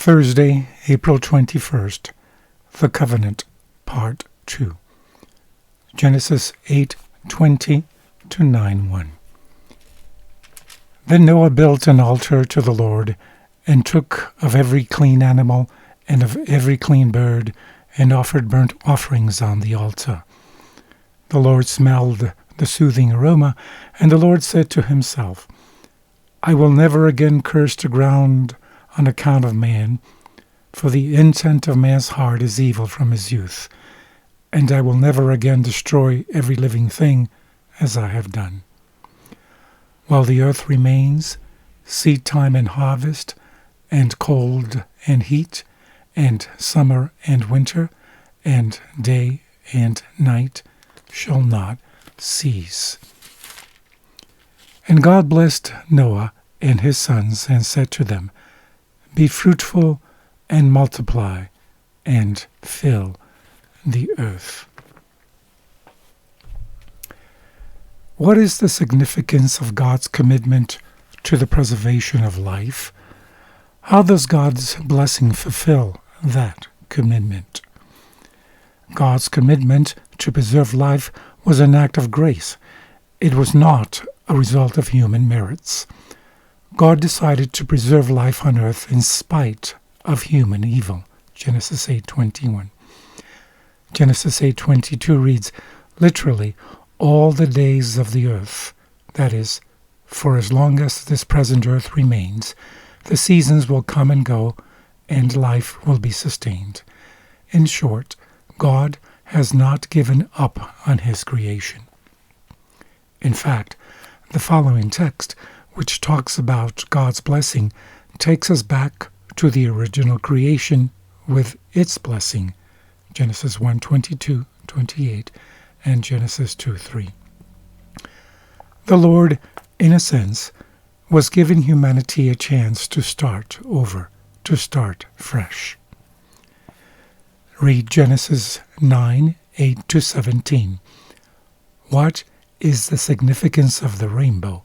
Thursday, April 21st, The Covenant, Part 2. Genesis 8:20 to 9:1. Then Noah built an altar to the Lord, and took of every clean animal and of every clean bird, and offered burnt offerings on the altar. The Lord smelled the soothing aroma, and the Lord said to himself, I will never again curse the ground on account of man, for the intent of man's heart is evil from his youth, and I will never again destroy every living thing as I have done. While the earth remains, seed time and harvest, and cold and heat, and summer and winter, and day and night shall not cease. And God blessed Noah and his sons, and said to them, Be fruitful and multiply, and fill the earth. What is the significance of God's commitment to the preservation of life? How does God's blessing fulfill that commitment? God's commitment to preserve life was an act of grace. It was not a result of human merits. God decided to preserve life on earth in spite of human evil. Genesis 8:21. Genesis 8:22 reads, literally, all the days of the earth, that is, for as long as this present earth remains, the seasons will come and go, and life will be sustained. In short, God has not given up on his creation. In fact, the following text, which talks about God's blessing, takes us back to the original creation with its blessing, Genesis 1:22-28 and Genesis 2:3. The Lord, in a sense, was giving humanity a chance to start over, to start fresh. Read Genesis 9:8-17. What is the significance of the rainbow?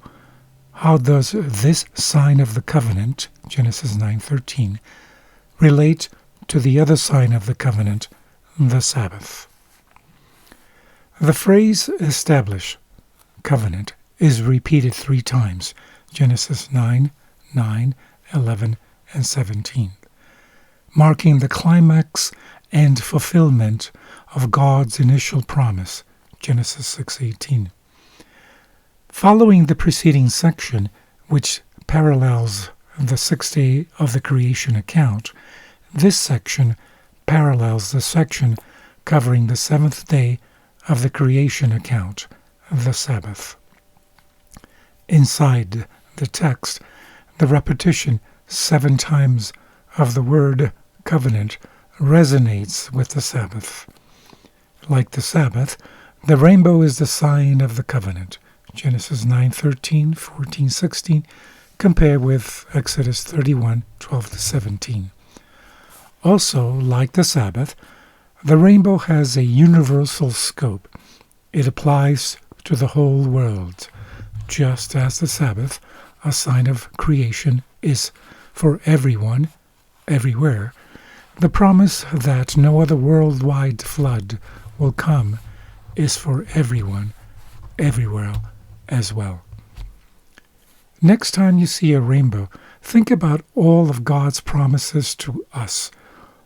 How does this sign of the covenant, Genesis 9:13, relate to the other sign of the covenant, the Sabbath? The phrase establish, covenant, is repeated 3 times, Genesis 9, 11, and 17, marking the climax and fulfillment of God's initial promise, Genesis 6:18. Following the preceding section, which parallels the 6th day of the creation account, this section parallels the section covering the 7th day of the creation account, the Sabbath. Inside the text, the repetition 7 times of the word covenant resonates with the Sabbath. Like the Sabbath, the rainbow is the sign of the covenant, Genesis 9:13, 14, 16, compared with Exodus 31, 12-17. Also, like the Sabbath, the rainbow has a universal scope. It applies to the whole world, just as the Sabbath, a sign of creation, is for everyone, everywhere. The promise that no other worldwide flood will come is for everyone, everywhere as well. Next time you see a rainbow, think about all of God's promises to us.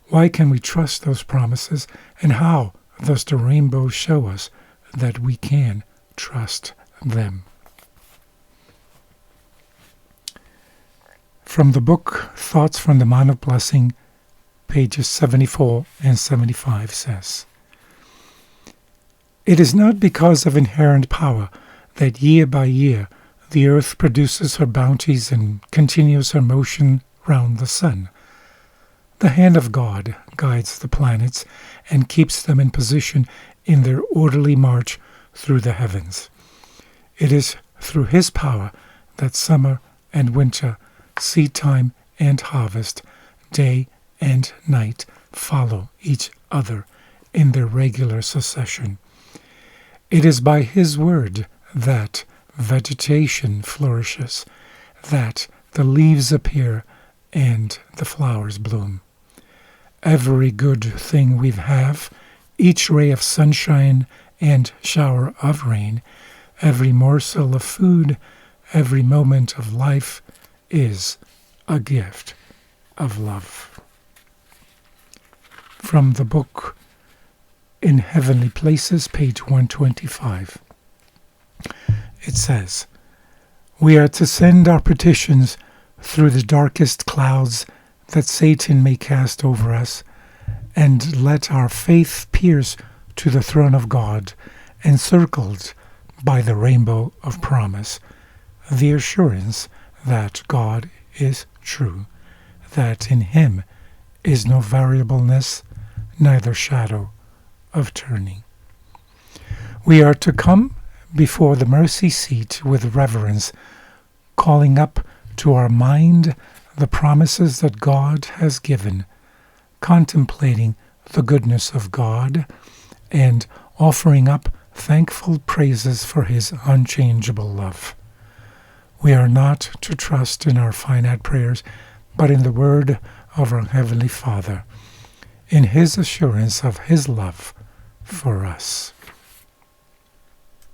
Why can we trust those promises, and how does the rainbow show us that we can trust them? From the book Thoughts from the Mount of Blessing, pages 74 and 75 says, It is not because of inherent power that year by year the earth produces her bounties and continues her motion round the sun. The hand of God guides the planets and keeps them in position in their orderly march through the heavens. It is through his power that summer and winter, seed time and harvest, day and night follow each other in their regular succession. It is by his word that vegetation flourishes, that the leaves appear and the flowers bloom. Every good thing we have, each ray of sunshine and shower of rain, every morsel of food, every moment of life is a gift of love. From the book In Heavenly Places, page 125. It says, "We are to send our petitions through the darkest clouds that Satan may cast over us, and let our faith pierce to the throne of God, encircled by the rainbow of promise, the assurance that God is true, that in him is no variableness, neither shadow of turning." We are to come before the mercy seat with reverence, calling up to our mind the promises that God has given, contemplating the goodness of God, and offering up thankful praises for his unchangeable love. We are not to trust in our finite prayers, but in the word of our Heavenly Father, in his assurance of his love for us.